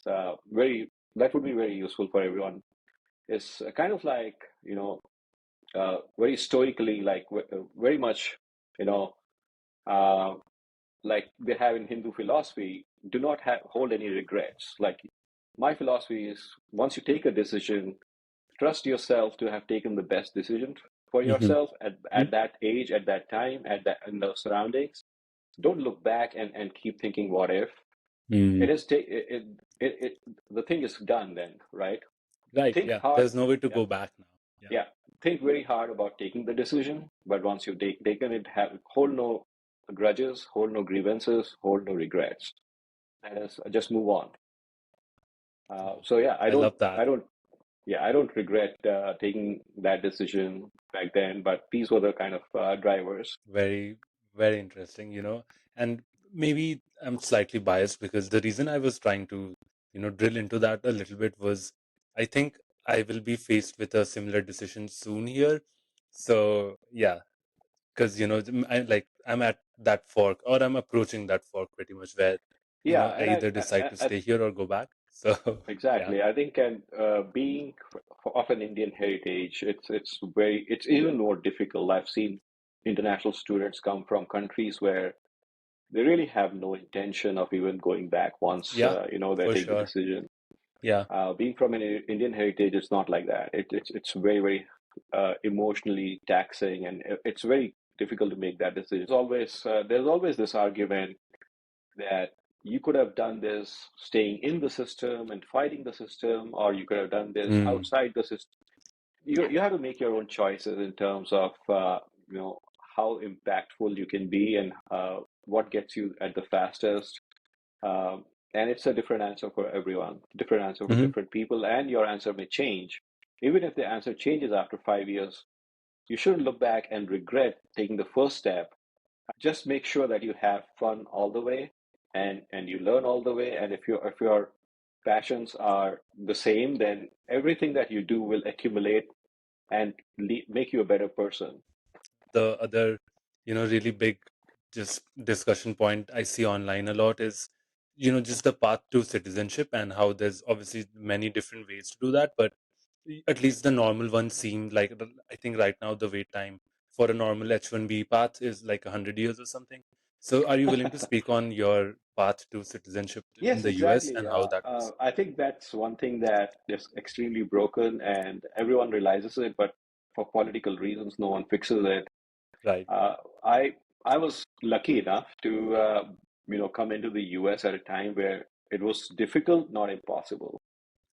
that would be very useful for everyone. Is kind of like very stoically, like very much you know uh, like they have in Hindu philosophy. Do not hold any regrets. Like my philosophy is, once you take a decision, trust yourself to have taken the best decision for Mm-hmm. yourself at that age, at that time, at that in those surroundings. Don't look back and keep thinking what if. Mm. It is the thing is done then, right? Right. Think Yeah. hard. There's no way to Yeah, go back now. Yeah. yeah. Think very hard about taking the decision, but once you've taken it, hold no grudges, hold no grievances, hold no regrets. That is, just move on. So yeah, I love that. I don't regret taking that decision back then, but these were the kind of drivers. Very, very interesting, and maybe I'm slightly biased because the reason I was trying to, drill into that a little bit was I think I will be faced with a similar decision soon here. So yeah, because I'm at that fork, or I'm approaching that fork pretty much where, Yeah, I and either decide to stay here or go back. So yeah, exactly. I think, and being of an Indian heritage, it's even more difficult. I've seen international students come from countries where they really have no intention of even going back once yeah, they for take the sure. decision. Yeah. Being from an Indian heritage, it's not like that. It's very, very emotionally taxing, and it's very difficult to make that decision. There's always this argument that you could have done this staying in the system and fighting the system, or you could have done this Mm. outside the system. You have to make your own choices in terms of you know how impactful you can be, and what gets you at the fastest. Um, and it's a different answer for everyone, different answer for Hmm. different people, and your answer may change. Even if the answer changes after 5 years, you shouldn't look back and regret taking the first step. Just make sure that you have fun all the way, and you learn all the way. And if your passions are the same, then everything that you do will accumulate and make you a better person. The other, really big just discussion point I see online a lot is, just the path to citizenship and how there's obviously many different ways to do that, but at least the normal one seemed like I think right now the wait time for a normal H1B path is like 100 years or something. So are you willing to speak on your path to citizenship in Yes, the US exactly. and how that was? I think that's one thing that is extremely broken, and everyone realizes it, but for political reasons, no one fixes it. Right. Uh, I I was lucky enough to come into the US at a time where it was difficult, not impossible.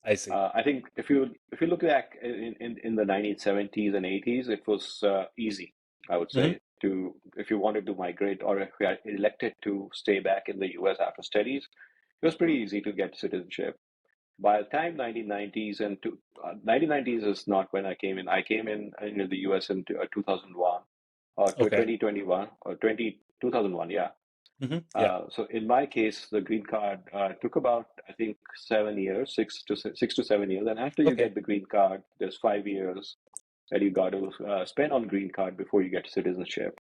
I see. I think if you look back in the 1970s and 80s, it was easy, I would Hmm. say, to if you wanted to migrate or if you had elected to stay back in the US after studies, it was pretty easy to get citizenship. By the time 1990s 1990s is not when I came in. I came in the US in 2001 or Okay. 2021 or 2001, yeah. Yeah. So in my case, the green card took about, I think, 7 years, 6 to 7 years. And after you Okay. get the green card, there's 5 years that you got to spend on green card before you get citizenship.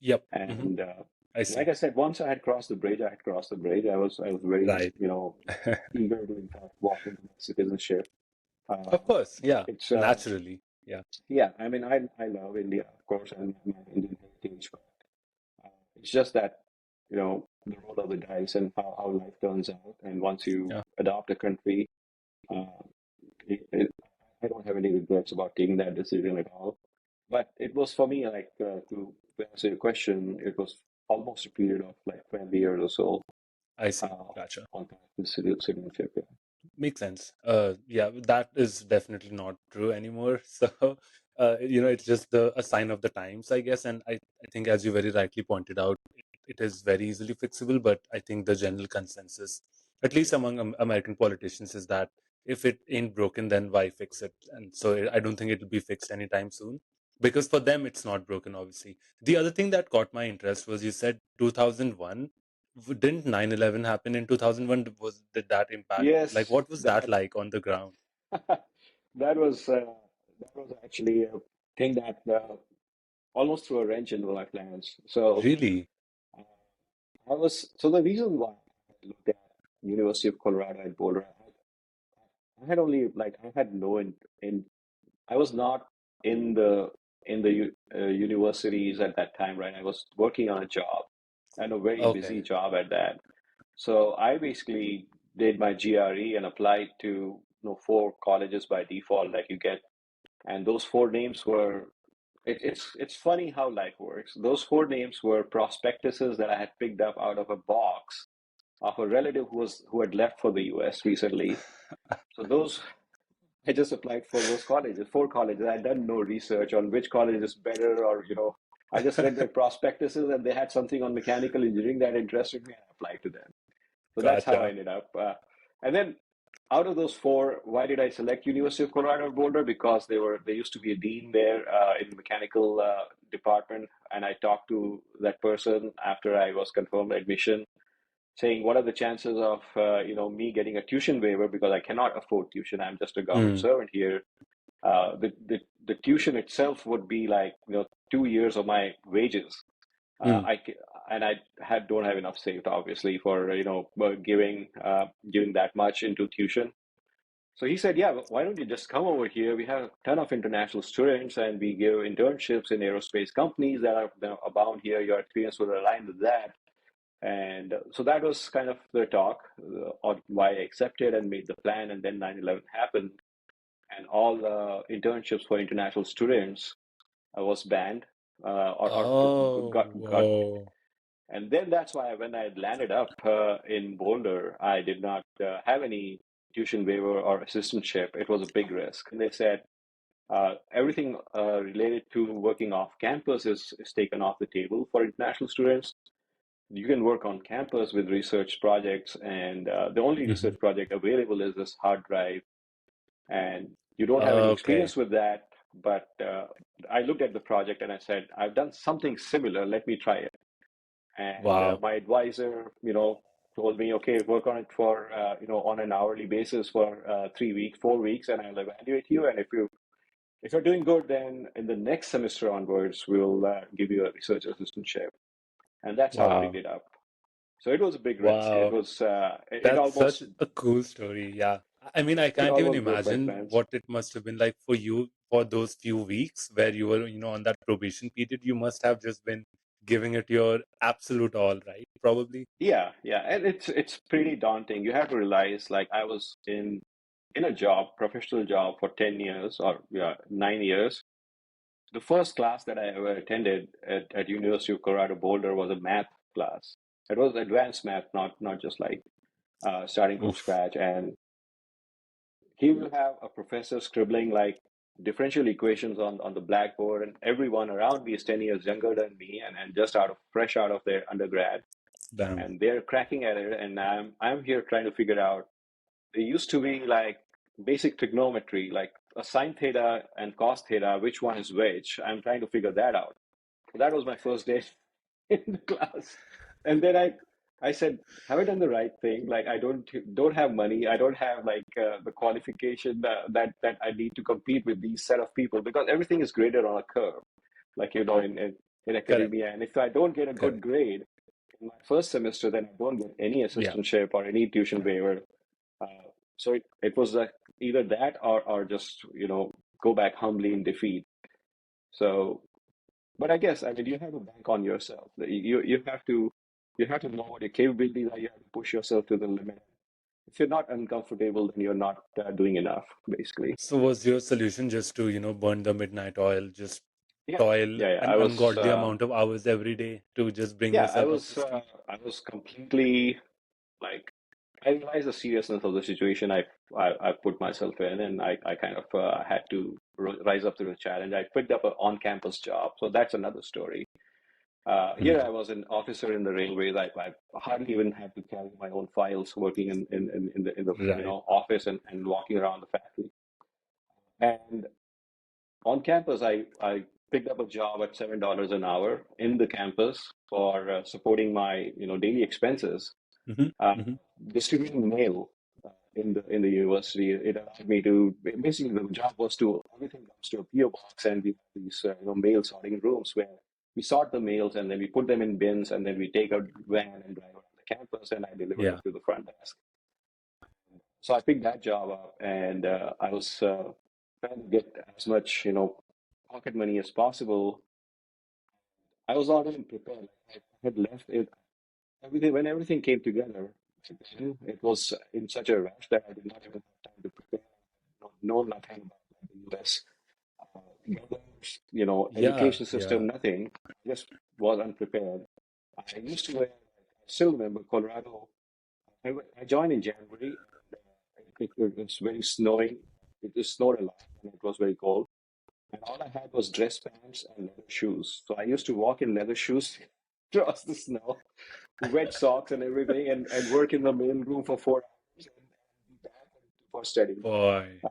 Yep. And I like see. I said, once I had crossed the bridge, I had crossed the bridge. I was very, Right. eager to in fact walk into citizenship. Of course, yeah, It's naturally, yeah. yeah. I mean, I love India, of course, and my Indian heritage. But it's just that the roll of the dice and how life turns out. And once you Yeah. adopt a country, uh, I don't have any regrets about taking that decision at all. But it was for me like to answer your question, it was almost a period of like 20 years or so I see. uh, Gotcha. on the citizenship. Yeah. Makes sense. Yeah, that is definitely not true anymore. So, it's just a sign of the times, I guess. And I think, as you very rightly pointed out, it is very easily fixable. But I think the general consensus, at least among American politicians, is that if it ain't broken, then why fix it? And so I don't think it'll be fixed anytime soon, because for them, it's not broken, obviously. The other thing that caught my interest was you said 2001. Didn't 9/11 happen in 2001? Did that impact? Like, Yes, what was that that like on the ground? that was actually a thing that almost threw a wrench into my plans. So Really? uh, the reason why I looked at University of Colorado at Boulder, I had only like I had no in I was not in the universities at that time, right? I was working on a job and a very Okay. busy job at that. So I basically did my GRE and applied to four colleges by default that you get, and those four names were. It's funny how life works. Those four names were prospectuses that I had picked up out of a box of a relative who had left for the US recently. So those I just applied for those colleges, four colleges. I had done no research on which college is better, or I just read their prospectuses and they had something on mechanical engineering that interested me and I applied to them. So that's how I Gotcha. ended up. And then out of those four, why did I select University of Colorado Boulder? Because there used to be a dean there in the mechanical department, and I talked to that person after I was confirmed admission, saying what are the chances of me getting a tuition waiver because I cannot afford tuition. I'm just a government Mm, servant here. The tuition itself would be like 2 years of my wages. mm. I and I don't have enough saved obviously for giving that much into tuition. So he said, yeah, why don't you just come over here? We have a ton of international students and we give internships in aerospace companies that are abound here. Your experience will align with that. And so that was kind of the talk on why I accepted and made the plan. And then 9/11 happened, and all internships for international students was banned or Oh, got. whoa. And then that's why when I landed up in Boulder, I did not have any tuition waiver or assistantship. It was a big risk. And they said everything related to working off campus is taken off the table for international students. You can work on campus with research projects, and the only Hmm. research project available is this hard drive, and you don't have any Okay. experience with that. But I looked at the project and I said, I've done something similar. Let me try it. And Wow. my advisor, told me, okay, work on it for, on an hourly basis for 3 weeks, 4 weeks, and I'll evaluate you. And if you're doing good, then in the next semester onwards, we'll give you a research assistantship. And that's how I picked Wow. it up. So it was a big risk. It Wow. was, it That's such almost, a cool story. Yeah. I mean, I it can't even almost broke my imagine plans. what it must have been like for you for those few weeks where you were, on that probation period. You must have just been giving it your absolute all, right? Probably. Yeah, yeah, and it's pretty daunting. You have to realize, like, I was in a job, professional job for 10 years or 9 years. The first class that I ever attended at University of Colorado Boulder was a math class. It was advanced math, not just like starting from Oof. scratch. And he will have a professor scribbling like differential equations on the blackboard, and everyone around me is 10 years younger than me and just fresh out of their undergrad, Damn. and they're cracking at it, and I'm here trying to figure out. There used to be like basic trigonometry, like a sine theta and cos theta, which one is which. I'm trying to figure that out. That was my first day in the class, and then I said, have I done the right thing? Like, I don't have money. I don't have like the qualification that I need to compete with these set of people, because everything is graded on a curve, like in Correct. academia. And if I don't get a good Correct. grade in my first semester, then I don't get any Yeah. assistantship or any tuition waiver. So it was either that or just go back humbly in defeat. So, but I guess I mean you have to bank on yourself. You have to know what your capabilities are. You have to push yourself to the limit. If you're not uncomfortable, then you're not doing enough, basically. So was your solution just to, burn the midnight oil, just Yeah, toil yeah, yeah. an ungodly amount of hours every day to just bring Yeah, I yourself up to was, speed? I was completely like, I realized the seriousness of the situation I put myself in, and I kind of had to rise up to the challenge. I picked up an on-campus job, so that's another story. Here Mm. I was an officer in the railways. I hardly even had to carry my own files, working in the Right. office and walking around the factory. And on campus, I picked up a job at $7 an hour in the campus for supporting my daily expenses, Hmm. uh, Hmm. distributing mail in the university. It allowed me to basically, the job was to everything comes to a PO box, and we have these mail sorting rooms where we sort the mails and then we put them in bins, and then we take a van and drive around the campus, and I deliver them Yeah. to the front desk. So I picked that job up, and I was trying to get as much pocket money as possible. I was not even prepared. I had left it everything when everything came together. It was in such a rush that I did not even have time to prepare. Know nothing about the U.S. Weather, Yeah. education Yeah. system, nothing. Just was unprepared. I used to wear. I still remember Colorado. I joined in January. It was very snowing. It just snowed a lot, and it was very cold. And all I had was dress pants and leather shoes. So I used to walk in leather shoes across the snow, wet socks and everything, and work in the main room for 4 hours and be back for studying. Boy. Uh,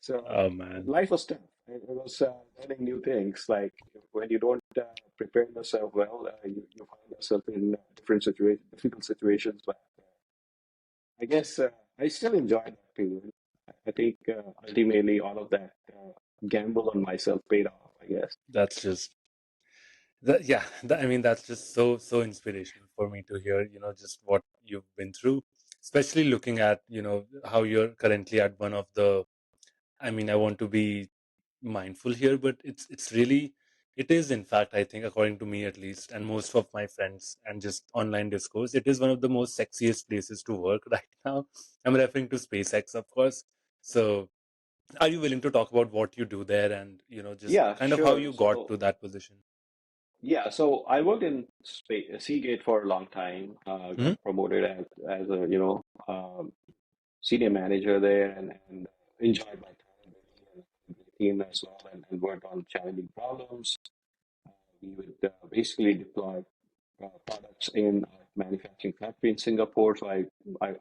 so Oh man. life was tough. It was learning new things. Like when you don't prepare yourself well, you find yourself in difficult situations. But I guess I still enjoy that period. I think ultimately all of that gamble on myself paid off, I guess. That's just that. Yeah. I mean, that's just so inspirational for me to hear. Just what you've been through, especially looking at how you're currently at one of the. I mean, I want to be mindful here, but it's really it is, in fact, I think, according to me at least, and most of my friends and just online discourse, it is one of the most sexiest places to work right now. I'm referring to SpaceX, of course. So are you willing to talk about what you do there and just Yeah, kind of how sure. you got So to that position? so I worked in Seagate for a long time. Hmm. Got promoted as a senior manager there, and enjoyed my time with the team as well, and worked on challenging problems. We would basically deploy products in our manufacturing factory in Singapore. So I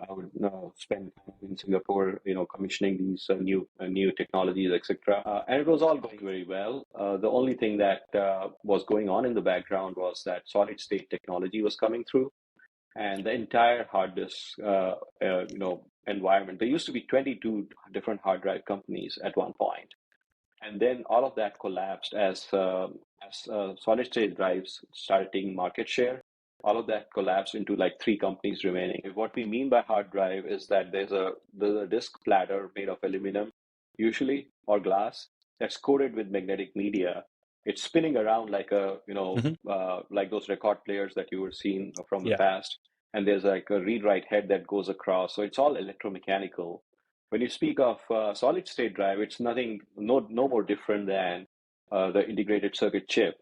would spend time in Singapore, commissioning these new technologies, etc. And it was all going very well. The only thing that was going on in the background was that solid state technology was coming through, and the entire hard disk, environment. There used to be 22 different hard drive companies at one point, and then all of that collapsed as solid state drives started taking market share. All of that collapsed into like three companies remaining. What we mean by hard drive is that there's a disk platter made of aluminum, usually, or glass, that's coated with magnetic media. It's spinning around like Hmm. like those record players that you were seeing from the Yeah. past. And there's like a read write head that goes across. So it's all electromechanical. When you speak of solid state drive, it's nothing, no more different than the integrated circuit chip.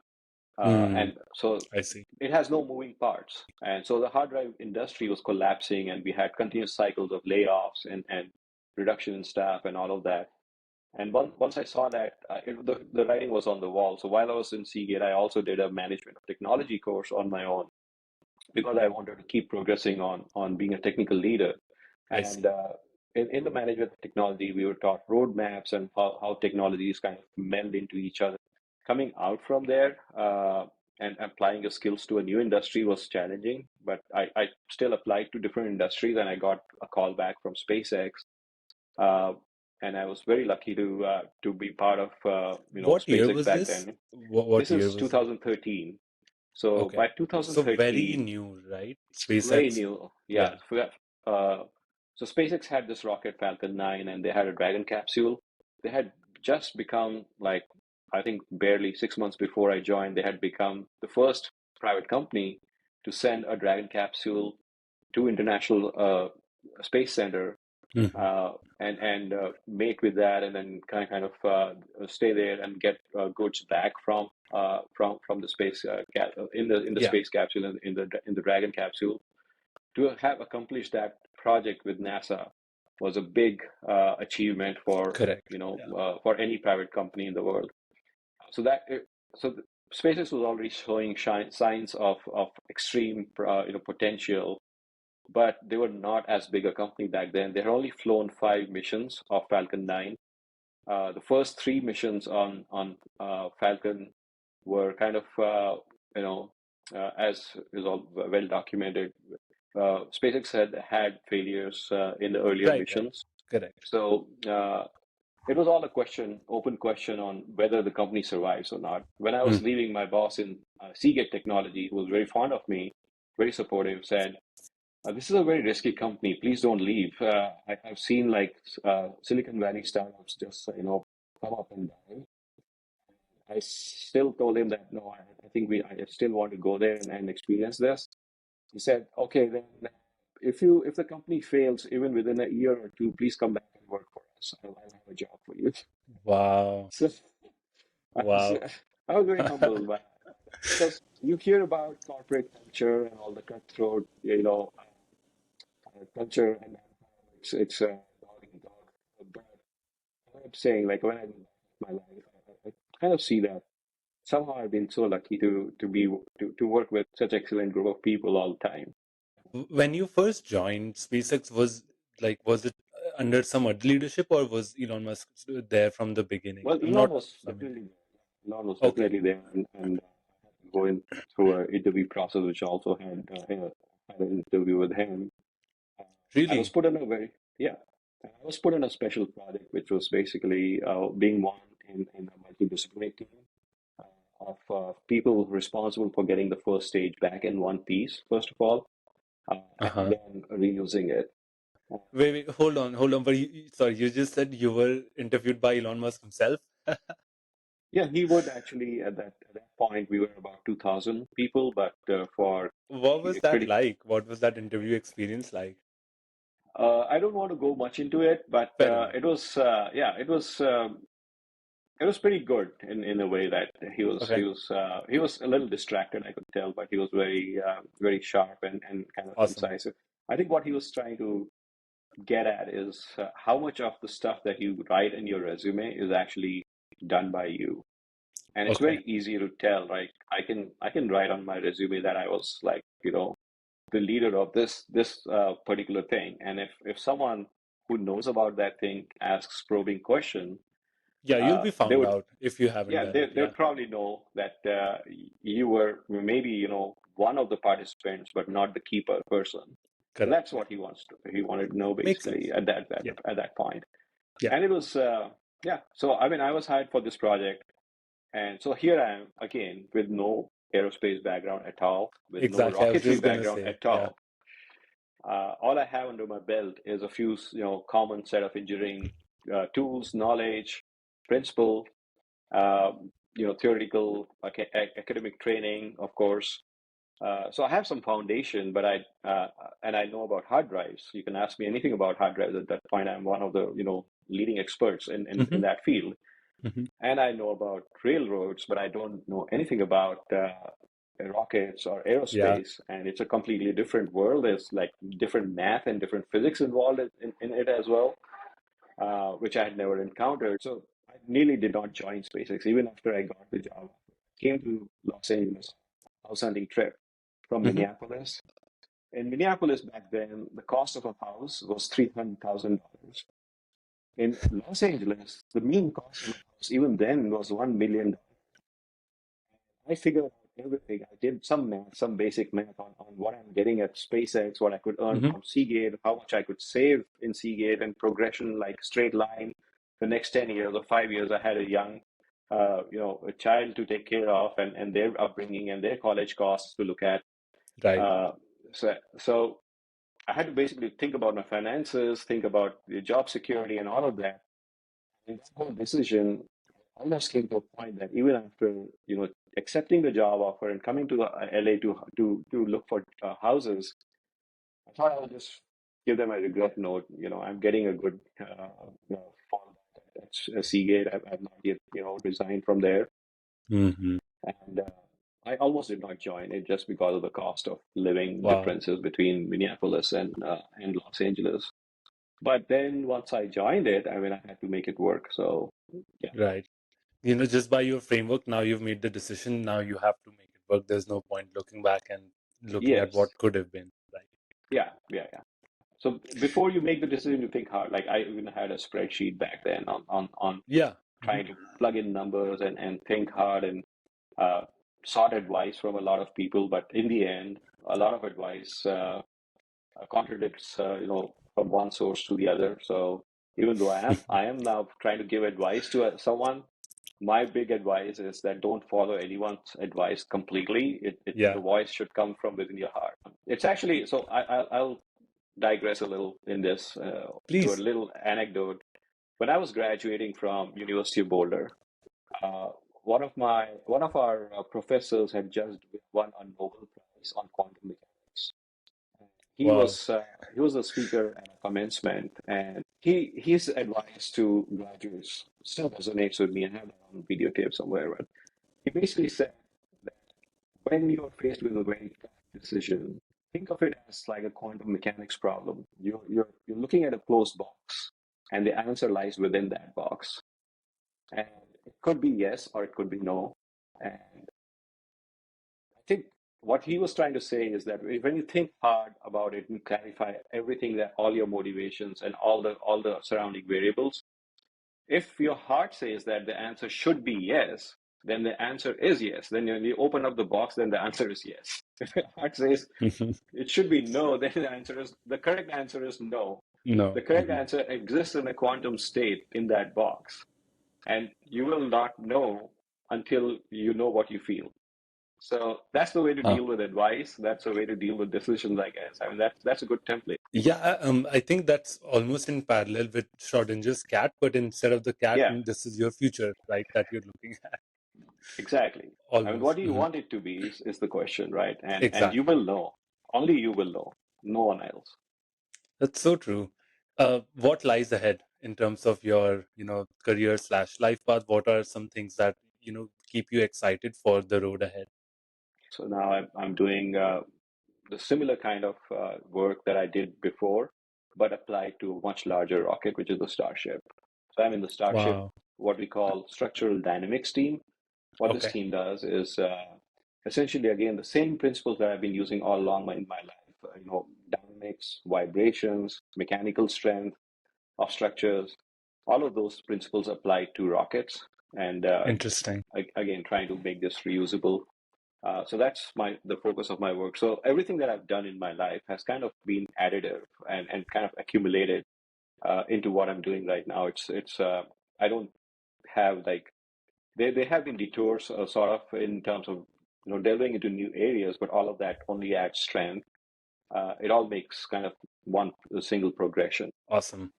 Mm, And so I see. it has no moving parts. And so the hard drive industry was collapsing, and we had continuous cycles of layoffs and reduction in staff and all of that. And once I saw that, the writing was on the wall. So while I was in Seagate, I also did a management of technology course on my own because I wanted to keep progressing on being a technical leader. I And see. in the management of technology, we were taught roadmaps and how technologies kind of meld into each other. Coming out from there and applying your skills to a new industry was challenging, but I still applied to different industries, and I got a call back from SpaceX. Uh, and I was very lucky to be part of What year SpaceX was back this? then. What This year is was it? 2013. So Okay. by So very 2013, new, right? very SpaceX. new. Yeah. Yeah. Uh, So SpaceX had this rocket Falcon 9 and they had a Dragon capsule. They had just become, like, I think barely 6 months before I joined, they had become the first private company to send a Dragon capsule to International Space Center and mate with that, and then kind of stay there and get goods back from the space in the Yeah, space capsule and in the Dragon capsule. To have accomplished that project with NASA was a big achievement for correct. Yeah. for any private company in the world. So that so the, SpaceX was already showing signs of extreme potential, but they were not as big a company back then. They had only flown 5 missions of Falcon 9. The first 3 missions on Falcon were kind of as is all well documented. SpaceX had failures in the earlier Right, right. missions, Correct. so it was all a open question on whether the company survives or not. When I was leaving, my boss in Seagate Technology, who was very fond of me, very supportive, said, "This is a very risky company. Please don't leave. I've seen like Silicon Valley startups just come up and die." I still told him that no, I think I still want to go there and experience this. He said, "Okay, then if the company fails even within a year or two, please come back and work for us. I'll have a job for you." Wow. So I was, Wow. I was very humbled by because you hear about corporate culture and all the cutthroat, culture, and it's dog and dog. But I'm saying, like, when I look back at my life, I kind of see that somehow I've been so lucky to work with such excellent group of people all the time. When you first joined, SpaceX was it under some other leadership, or was Elon Musk there from the beginning? Well, I'm not Elon was familiar. definitely there. Elon was Okay. definitely there, and going through an interview process, which also had an interview with him. Uh, I was Really? put in a very yeah, and I was put in a special project, which was basically being one in a multidisciplinary team of people responsible for getting the first stage back in one piece, first of all, and Uh-huh. then reusing it. Uh, Wait, hold on. But sorry, you just said you were interviewed by Elon Musk himself. yeah, he would actually at that point we were about 2,000 people, but for What was that critical. like? What was that interview experience like? I don't want to go much into it, but Fair enough. it was pretty good in a way that Okay. he was a little distracted, I could tell, but he was very sharp and kind of Awesome. incisive. I think what he was trying to get at is how much of the stuff that you write in your resume is actually done by you. And it's Okay. very easy to tell, right? I can write on my resume that I was like, the leader of this particular thing. And if someone who knows about that thing asks probing question, Yeah, you'll be they found would out if you haven't yeah done it. they Yeah. would probably know that you were maybe one of the participants, but not the key person. So Correct. that's Yeah. what he wanted to know Makes basically sense. Yeah. at that point. Yeah. And it was yeah. So I mean, I was hired for this project, and so here I am again with no aerospace background at all, with no Exactly. I was rocketry just gonna background say. at Yeah. all. All I have under my belt is a few, common set of engineering tools, knowledge, principle, theoretical academic training, of course. So I have some foundation, but I know about hard drives. You can ask me anything about hard drives. At that point, I'm one of the leading experts in Hmm. that field. Hmm. And I know about railroads, but I don't know anything about rockets or Yeah. aerospace. And it's a completely different world. There's like different math and different physics involved in it as well, which I had never encountered. So I nearly did not join SpaceX even after I got the job. I came to Los Angeles, house hunting trip from Hmm. Minneapolis. In Minneapolis back then, the cost of a house was $300,000. In Los Angeles, the mean cost of a house even then was $1 million. I figured out everything. I did some math, some basic math on what I'm getting at SpaceX, what I could earn Hmm. from Seagate, how much I could save in Seagate, and progression like straight line. The next 10 years or 5 years, I had a young, a child to take care of and their upbringing and their college costs to look at. Right. Uh, so I had to basically think about my finances, think about the job security and all of that. And that whole decision almost came to a point that even after, accepting the job offer and coming to the LA to look for houses, I thought I would just give them a regret note. I'm getting a good fallback at Seagate. I've not yet, resigned from there, Hmm. and I almost did not join it just because of the cost of living Wow. differences between Minneapolis and Los Angeles. But then once I joined it, I mean, I had to make it work. So yeah, Right. Just by your framework, now you've made the decision. Now you have to make it work. There's no point looking back and looking at yes, what could have been. Right. yeah, yeah, yeah. So before you make the decision, you think hard. Like I even had a spreadsheet back then on Yeah. Hmm. trying to plug in numbers and think hard and uh, sought advice from a lot of people. But in the end, a lot of advice contradicts, from one source to the other. So even though I am now trying to give advice to someone, my big advice is that don't follow anyone's advice completely. The Yeah. voice should come from within your heart. It's actually so. I'll digress a little in this to a Please. little anecdote. When I was graduating from University of Boulder, uh, one of our professors had just won a Nobel Prize on quantum mechanics. He Wow. was uh, he was a speaker at a commencement, and his advice to graduates still resonates with me. I have that on videotape somewhere. But he basically said that when you're faced with a very tough decision, think of it as like a quantum mechanics problem. You're looking at a closed box, and the answer lies within that box. And it could be yes or it could be no. And I think what he was trying to say is that when you think hard about it and clarify everything, that all your motivations and all the surrounding variables, if your heart says that the answer should be yes, then the answer is yes. Then when you open up the box, then the answer is yes. If your heart says it should be no, then the correct answer is no. The No. correct Hmm. answer exists in a quantum state in that box. And you will not know until you know what you feel. So that's the way to Huh. deal with advice. That's the way to deal with decisions, I guess. I mean, that's a good template. Yeah, I think that's almost in parallel with Schrodinger's cat, but instead of the cat, Yeah, this is your future, right? That you're looking at. exactly. I mean, what Almost. do you Hmm. want it to be is the question, right? And you Exactly. will know. Only you will know. No one else. That's so true. What lies ahead in terms of your, career slash life path? What are some things that, keep you excited for the road ahead? So now I'm doing the similar kind of work that I did before, but applied to a much larger rocket, which is the Starship. So I'm in the Starship, Wow. what we call structural dynamics team. What this Okay. team does is essentially, again, the same principles that I've been using all along in my life. Dynamics, vibrations, mechanical strength of structures, all of those principles apply to rockets. And Interesting. again, trying to make this reusable. So that's the focus of my work. So everything that I've done in my life has kind of been additive and kind of accumulated into what I'm doing right now. It's I don't have like they have been detours sort of in terms of delving into new areas, but all of that only adds strength. It all makes kind of one single progression. Awesome.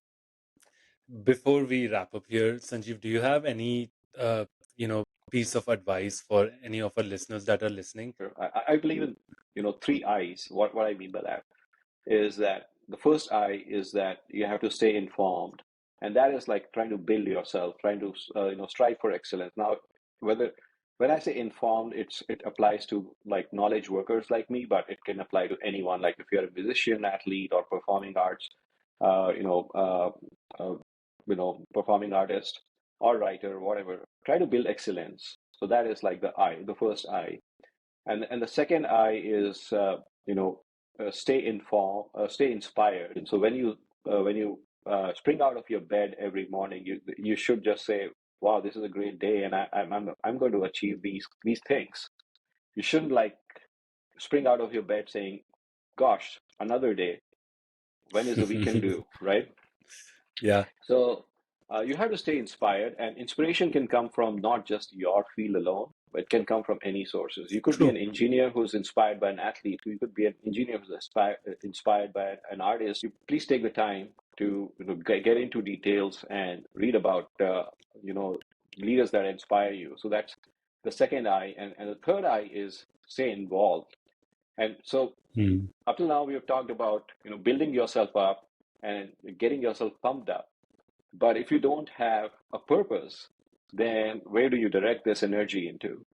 Before we wrap up here, Sanjeev, do you have any, you know, piece of advice for any of our listeners that are listening? I believe in three I's. What I mean by that is that the first I is that you have to stay informed, and that is like trying to build yourself, trying to strive for excellence. Now, whether when I say informed, it applies to like knowledge workers like me, but it can apply to anyone. Like if you're a musician, athlete, or performing arts, uh, you know, uh, uh, performing artist or writer, whatever. Try to build excellence. So that is like the first I. And the second I is stay informed, stay inspired. And so when you spring out of your bed every morning, you should just say, "Wow, this is a great day, and I'm going to achieve these things." You shouldn't like spring out of your bed saying, "Gosh, another day. When is the weekend due?" Right? Yeah. So you have to stay inspired, and inspiration can come from not just your field alone, It can come from any sources. You could be True. an engineer who's inspired by an athlete. You could be an engineer who's inspired by an artist. You please take the time to get into details and read about leaders that inspire you. So that's the second I, and the third I is stay involved. And so up till now we have talked about building yourself up and getting yourself pumped up. But if you don't have a purpose, then where do you direct this energy into?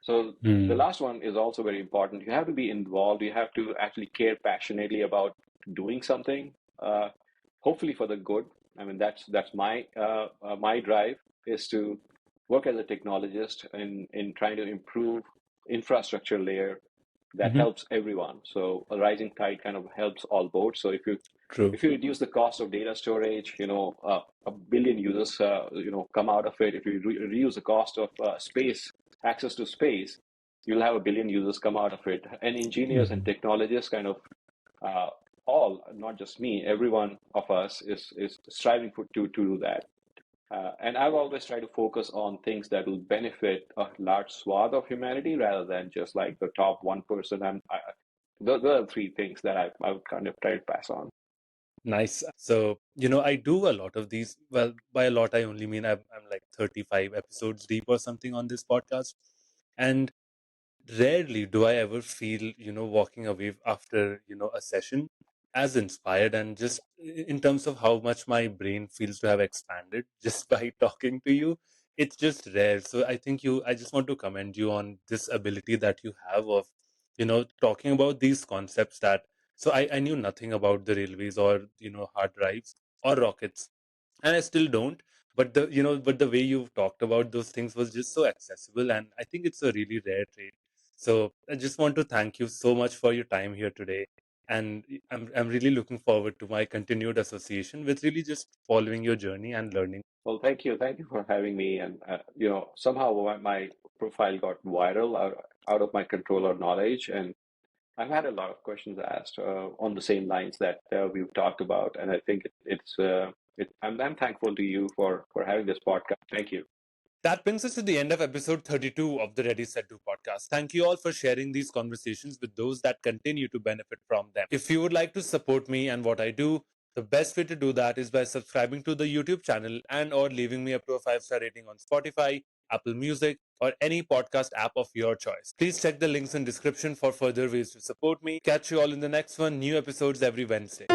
So the last one is also very important. You have to be involved. You have to actually care passionately about doing something, hopefully for the good. I mean, that's my drive is to work as a technologist in trying to improve infrastructure layer that helps everyone. So a rising tide kind of helps all boats. So True. if you reduce the cost of data storage, a billion users, come out of it. If you reduce the cost of access to space, you'll have a billion users come out of it. And engineers and technologists kind of all, not just me, every one of us is striving to do that. And I've always tried to focus on things that will benefit a large swath of humanity rather than just like the top 1%. Those are the three things that I would kind of try to pass on. Nice. So, I do a lot of these. Well, by a lot, I only mean I'm like 35 episodes deep or something on this podcast. And rarely do I ever feel, walking away after, a session as inspired and just in terms of how much my brain feels to have expanded just by talking to you. It's just rare. So I just want to commend you on this ability that you have of, talking about these concepts that, so I knew nothing about the railways or, hard drives or rockets, and I still don't. But the way you've talked about those things was just so accessible, and I think it's a really rare trait. So I just want to thank you so much for your time here today, and I'm really looking forward to my continued association with really just following your journey and learning. Well, thank you for having me. And somehow my profile got viral out of my control or knowledge, and I've had a lot of questions asked on the same lines that we've talked about, and I think I'm thankful to you for having this podcast. Thank you. That brings us to the end of episode 32 of the Ready Set Do podcast. Thank you all for sharing these conversations with those that continue to benefit from them. If you would like to support me and what I do, the best way to do that is by subscribing to the YouTube channel and or leaving me up to a 5-star rating on Spotify, Apple Music, or any podcast app of your choice. Please check the links in description for further ways to support me. Catch you all in the next one. New episodes every Wednesday.